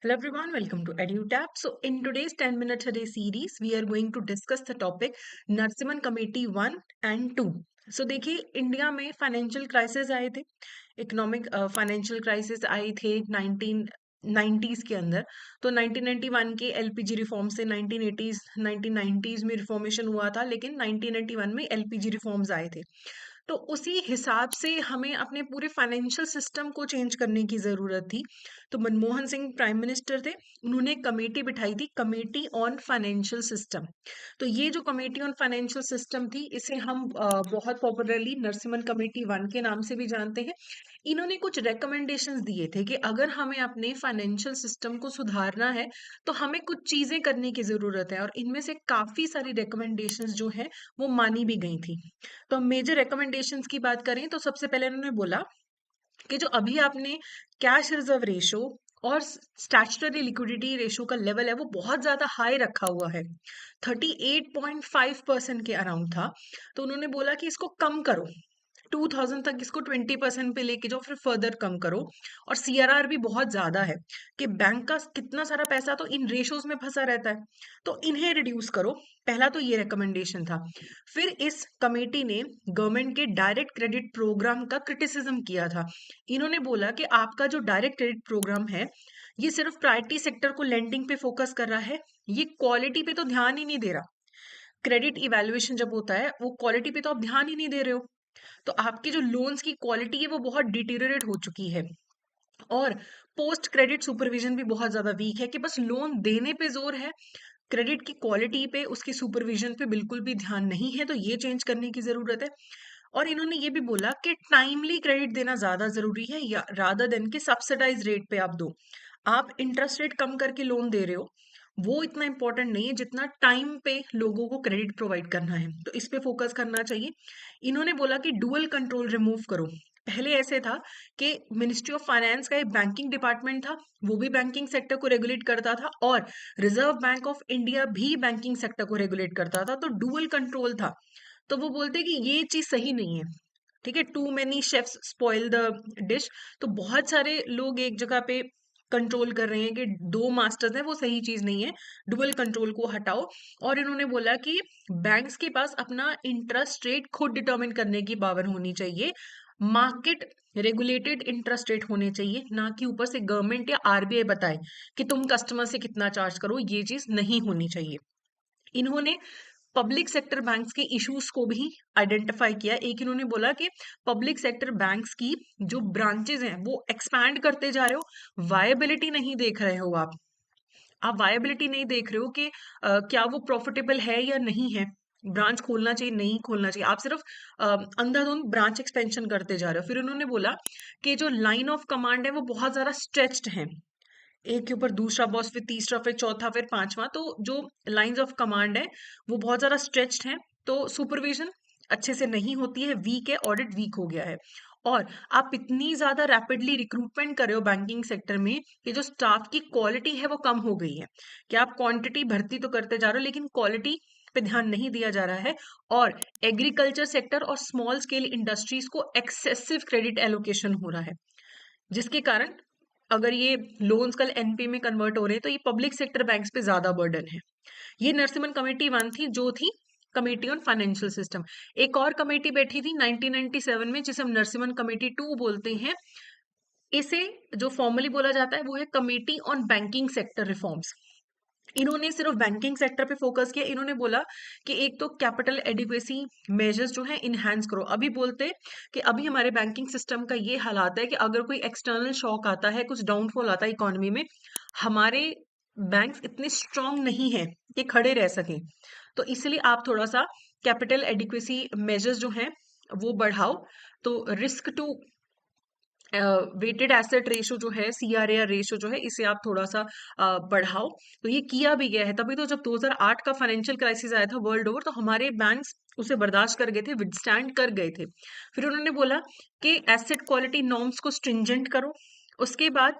Hello everyone, welcome to EduTap. So in today's 10-minute a day series, we are going to discuss the topic Narasimhan committee 1 and 2. So देखिए India में financial crisis आए थे, economic financial crisis आए थे 1990s के अंदर। तो 1991 के एलपीजी रिफॉर्म से 1990s में रिफॉर्मेशन हुआ था, लेकिन 1991 में एलपीजी रिफॉर्म्स आए थे। तो उसी हिसाब से हमें अपने पूरे फाइनेंशियल सिस्टम को चेंज करने की ज़रूरत थी। तो मनमोहन सिंह प्राइम मिनिस्टर थे, उन्होंने कमेटी बिठाई थी, कमेटी ऑन फाइनेंशियल सिस्टम। तो ये जो कमेटी ऑन फाइनेंशियल सिस्टम थी, इसे हम बहुत पॉपुलरली नरसिम्हन कमेटी 1 के नाम से भी जानते हैं। इन्होंने कुछ रिकमेंडेशंस दिए थे कि अगर हमें अपने फाइनेंशियल सिस्टम को सुधारना है तो हमें कुछ चीज़ें करने की ज़रूरत है, और इनमें से काफ़ी सारी रिकमेंडेशंस जो हैं वो मानी भी गई थी। तो मेजर रिकमेंडेशंस की बात करें तो सबसे पहले उन्होंने बोला कि जो अभी आपने कैश रिजर्व रेशो और स्टैट्यूटरी लिक्विडिटी रेशो का लेवल है वो बहुत ज्यादा हाई रखा हुआ है, 38.5% के अराउंड था। तो उन्होंने बोला कि इसको कम करो, 2000 तक इसको 20% पे लेके जाओ, फिर फर्दर कम करो। और सीआरआर भी बहुत ज्यादा है कि बैंक का कितना सारा पैसा तो इन रेशोज में फंसा रहता है, तो इन्हें रिड्यूस करो। पहला तो ये रिकमेंडेशन था। फिर इस कमेटी ने गवर्नमेंट के डायरेक्ट क्रेडिट प्रोग्राम का क्रिटिसिज्म किया था। इन्होंने बोला कि आपका जो डायरेक्ट क्रेडिट प्रोग्राम है ये सिर्फ प्रायोरिटी सेक्टर को लेंडिंग पे फोकस कर रहा है, ये क्वालिटी पे तो ध्यान ही नहीं दे रहा। क्रेडिट इवैल्यूएशन जब होता है वो क्वालिटी पे तो आप ध्यान ही नहीं दे रहे हो। तो आपकी जो लोन्स की क्वालिटी है वो बहुत डिटीरियरेट हो चुकी है, और पोस्ट क्रेडिट सुपरविजन भी बहुत ज्यादा वीक है कि बस लोन देने पे जोर है, क्रेडिट की क्वालिटी पे, उसकी सुपरविजन पे बिल्कुल भी ध्यान नहीं है। तो ये चेंज करने की जरूरत है। और इन्होंने ये भी बोला कि टाइमली क्रेडिट देना ज्यादा जरूरी है, या रादर देन कि सब्सिडाइज रेट पे आप दो। आप इंटरेस्ट रेट कम करके लोन दे रहे हो, वो इतना इंपॉर्टेंट नहीं है जितना टाइम पे लोगों को क्रेडिट प्रोवाइड करना है, तो इस पे फोकस करना चाहिए। इन्होंने बोला कि डुअल कंट्रोल रिमूव करो। पहले ऐसे था कि मिनिस्ट्री ऑफ फाइनेंस का एक बैंकिंग डिपार्टमेंट था, वो भी बैंकिंग सेक्टर को रेगुलेट करता था, और रिजर्व बैंक ऑफ इंडिया भी बैंकिंग सेक्टर को रेगुलेट करता था, तो डुअल कंट्रोल था। तो वो बोलते कि ये चीज सही नहीं है, ठीक है, too many chefs spoil the dish. तो बहुत सारे लोग एक जगह पे कंट्रोल कर रहे हैं कि दो मास्टर्स हैं, वो सही चीज नहीं है, डुअल कंट्रोल को हटाओ। और इन्होंने बोला कि बैंक्स के पास अपना इंटरेस्ट रेट खुद डिटरमिन करने की पावर होनी चाहिए, मार्केट रेगुलेटेड इंटरेस्ट रेट होने चाहिए, ना कि ऊपर से गवर्नमेंट या आरबीआई बताए कि तुम कस्टमर से कितना चार्ज करो, ये चीज नहीं होनी चाहिए। इन्होंने पब्लिक सेक्टर बैंक्स के इश्यूज को भी आइडेंटिफाई किया। एक इन्होंने बोला कि पब्लिक सेक्टर बैंक्स की जो ब्रांचेस हैं वो एक्सपैंड करते जा रहे हो, वायबिलिटी नहीं देख रहे हो आप वायबिलिटी नहीं देख रहे हो कि क्या वो प्रॉफिटेबल है या नहीं है, ब्रांच खोलना चाहिए नहीं खोलना चाहिए, आप सिर्फ अंधाधुंध ब्रांच एक्सपेंशन करते जा रहे हो। फिर उन्होंने बोला कि जो लाइन ऑफ कमांड है वो बहुत ज्यादा स्ट्रेच्ड है, एक के ऊपर दूसरा बॉस, फिर तीसरा, फिर चौथा, फिर पांचवा। तो जो लाइंस ऑफ कमांड है वो बहुत ज्यादा स्ट्रेच्ड है, तो सुपरविजन अच्छे से नहीं होती है, वीक है, ऑडिट वीक हो गया है। और आप इतनी ज्यादा रैपिडली रिक्रूटमेंट कर रहे हो बैंकिंग सेक्टर में कि जो स्टाफ की क्वालिटी है वो कम हो गई है, कि आप क्वांटिटी भर्ती तो करते जा रहे हो लेकिन क्वालिटी पे ध्यान नहीं दिया जा रहा है। और एग्रीकल्चर सेक्टर और स्मॉल स्केल इंडस्ट्रीज को एक्सेसिव क्रेडिट एलोकेशन हो रहा है, जिसके कारण अगर ये लोन्स कल एनपी में कन्वर्ट हो रहे हैं तो ये पब्लिक सेक्टर बैंक्स पे ज्यादा बर्डन है। ये नरसिम्हन कमेटी 1 थी, जो थी कमेटी ऑन फाइनेंशियल सिस्टम। एक और कमेटी बैठी थी 1997 में, जिसे हम नरसिम्हन कमेटी 2 बोलते हैं। इसे जो फॉर्मली बोला जाता है वो है committee on banking sector reforms. इन्होंने सिर्फ बैंकिंग सेक्टर पे फोकस किया। इन्होंने बोला कि एक तो कैपिटल एडिक्वेसी मेजर्स जो है इनहेंस करो। अभी बोलते कि अभी हमारे बैंकिंग सिस्टम का ये हालात है कि अगर कोई एक्सटर्नल शॉक आता है, कुछ डाउनफॉल आता है इकोनॉमी में, हमारे बैंक्स इतने स्ट्रांग नहीं है कि खड़े रह सकें। तो इसलिए आप थोड़ा सा कैपिटल एडिक्वेसी मेजर्स जो हैं वो बढ़ाओ। तो risk to weighted asset ratio जो है, सीआरएआर रेशो जो है, इसे आप थोड़ा सा बढ़ाओ। तो ये किया भी गया है। तभी तो जब 2008 का फाइनेंशियल क्राइसिस आया था वर्ल्ड ओवर, तो हमारे बैंक्स उसे बर्दाश्त कर गए थे, विदस्टैंड कर गए थे। फिर उन्होंने बोला कि एसेट क्वालिटी नॉर्म्स को स्ट्रिंजेंट करो। उसके बाद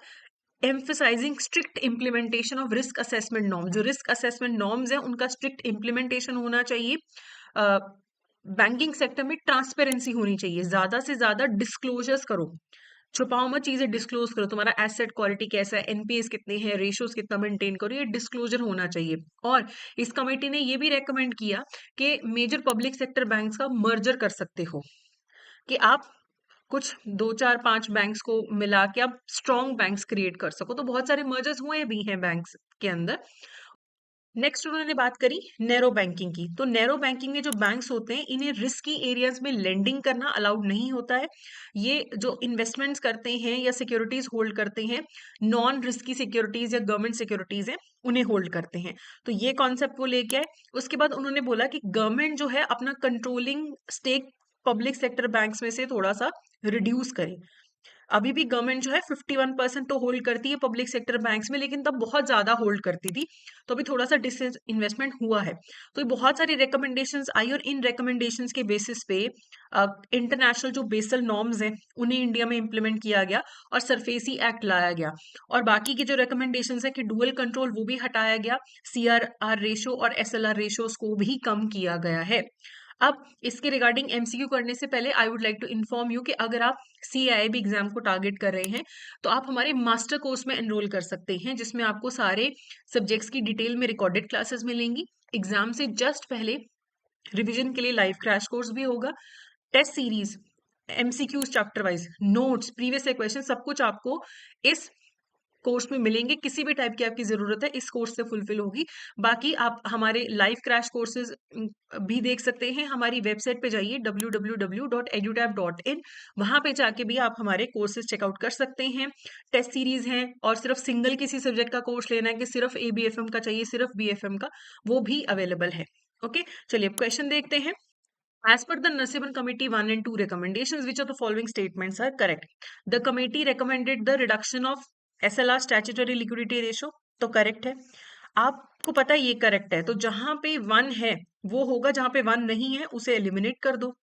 emphasising strict implementation of risk assessment norm, जो रिस्क असेसमेंट नॉर्म्स है उनका स्ट्रिक्ट इम्प्लीमेंटेशन होना चाहिए। बैंकिंग सेक्टर में ट्रांसपेरेंसी होनी चाहिए, ज्यादा से ज्यादा डिस्क्लोजर्स करो। छुपाओ मत चीजें, डिस्क्लोज करो, तुम्हारा एसेट क्वालिटी कैसा है, एनपीएस कितने हैं, रेशियोज कितना मेंटेन करो, ये डिस्क्लोजर होना चाहिए। और इस कमेटी ने ये भी रेकमेंड किया कि मेजर पब्लिक सेक्टर बैंक्स का मर्जर कर सकते हो, कि आप कुछ 2 4 5 बैंक्स को मिला के आप स्ट्रॉन्ग बैंक्स क्रिएट कर सको। तो बहुत सारे मर्जर्स हुए भी हैं बैंक्स के अंदर। नेक्स्ट उन्होंने बात करी नैरो बैंकिंग की। तो नैरो बैंकिंग में जो बैंक्स होते हैं, इन्हें रिस्की एरियाज में लेंडिंग करना अलाउड नहीं होता है। ये जो इन्वेस्टमेंट्स करते हैं या सिक्योरिटीज होल्ड करते हैं, नॉन रिस्की सिक्योरिटीज या गवर्नमेंट सिक्योरिटीज हैं, उन्हें होल्ड करते हैं। तो ये कॉन्सेप्ट वो लेके आए। उसके बाद उन्होंने बोला कि गवर्नमेंट जो है अपना controlling stake public sector banks में से थोड़ा सा रिड्यूस करे। अभी भी गवर्नमेंट जो है 51% तो होल्ड करती है पब्लिक सेक्टर बैंक्स में, लेकिन तब बहुत ज्यादा होल्ड करती थी, तो अभी थोड़ा सा डिस इन्वेस्टमेंट हुआ है। तो ये बहुत सारी रिकमेंडेशंस आई, और इन रिकमेंडेशंस के बेसिस पे इंटरनेशनल जो बेसल नॉर्म्स हैं उन्हें इंडिया में इम्प्लीमेंट किया गया और सरफेसी एक्ट लाया गया। और बाकी की जो रिकमेंडेशंस है कि डुअल कंट्रोल, वो भी हटाया गया, सीआरआर रेशो और एसएलआर रेशोस को भी कम किया गया है। अब इसके रिगार्डिंग एमसीक्यू करने से पहले I would like to inform you कि अगर आप सीआईबी एग्जाम को टारगेट कर रहे हैं, तो आप हमारे मास्टर कोर्स में एनरोल कर सकते हैं, जिसमें आपको सारे सब्जेक्ट्स की डिटेल में रिकॉर्डेड क्लासेस मिलेंगी। एग्जाम से जस्ट पहले रिवीजन के लिए लाइव क्रैश कोर्स भी होगा, test series, MCQs chapter wise, notes, previous question, सब कुछ आपको इस कोर्स में मिलेंगे। किसी भी टाइप की आपकी जरूरत है इस कोर्स से फुलफिल होगी। बाकी आप हमारे लाइव क्रैश कोर्सेज भी देख सकते हैं। हमारी वेबसाइट पे जाइए www.edutab.in, वहां पे जाके भी आप हमारे कोर्सेज चेकआउट कर सकते हैं। टेस्ट सीरीज हैं, और सिर्फ सिंगल किसी सब्जेक्ट का कोर्स लेना है कि सिर्फ एबीएफएम का चाहिए, सिर्फ बीएफएम का, वो भी अवेलेबल है। ओके, चलिए अब क्वेश्चन देखते हैं। As per the Nasiban Committee 1 and 2 recommendations, which of the following statements are correct? The committee recommended the reduction of SLR statutory liquidity ratio, तो करेक्ट है। आपको पता है ये करेक्ट है, तो जहां पे 1 है वो होगा, जहां पे 1 नहीं है उसे एलिमिनेट कर दो।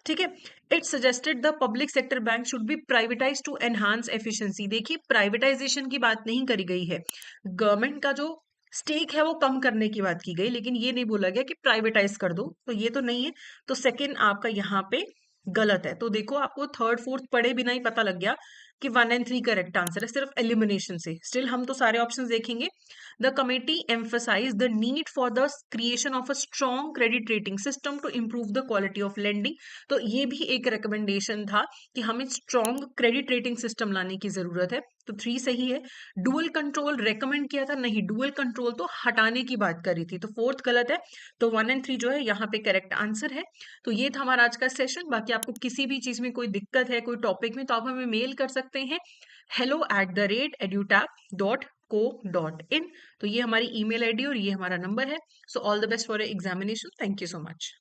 ठीक है। It suggested the public sector bank should be privatise to enhance efficiency. देखिए, प्राइवेटाइजेशन की बात नहीं करी गई है, गवर्नमेंट का जो स्टेक है वो कम करने की बात की गई, लेकिन ये नहीं बोला गया कि प्राइवेटाइज कर दो, तो ये तो नहीं है। तो सेकंड आपका यहाँ पे गलत है। तो देखो, आपको थर्ड फोर्थ पढ़े बिना ही पता लग गया कि 1 एंड 3 करेक्ट आंसर है, सिर्फ एलिमिनेशन से। स्टिल हम तो सारे ऑप्शन देखेंगे। The committee emphasise the need for the creation of a strong credit rating system to improve the quality of lending. तो ये भी एक रिकमेंडेशन था कि हमें स्ट्रॉन्ग क्रेडिट रेटिंग सिस्टम लाने की जरूरत है। तो 3 सही है। डुअल कंट्रोल रेकमेंड किया था, नहीं, डुअल कंट्रोल तो हटाने की बात करी थी, तो फोर्थ गलत है। तो 1 एंड 3 जो है यहाँ पे करेक्ट आंसर है। तो ये था हमारा आज का सेशन। बाकी आपको किसी भी चीज में कोई दिक्कत है, कोई टॉपिक में, तो आप हमें मेल कर सकते हैं hello@edutap.co.in। तो ये हमारी ईमेल आईडी और ये हमारा नंबर है। So all the best for examination. Thank you so much.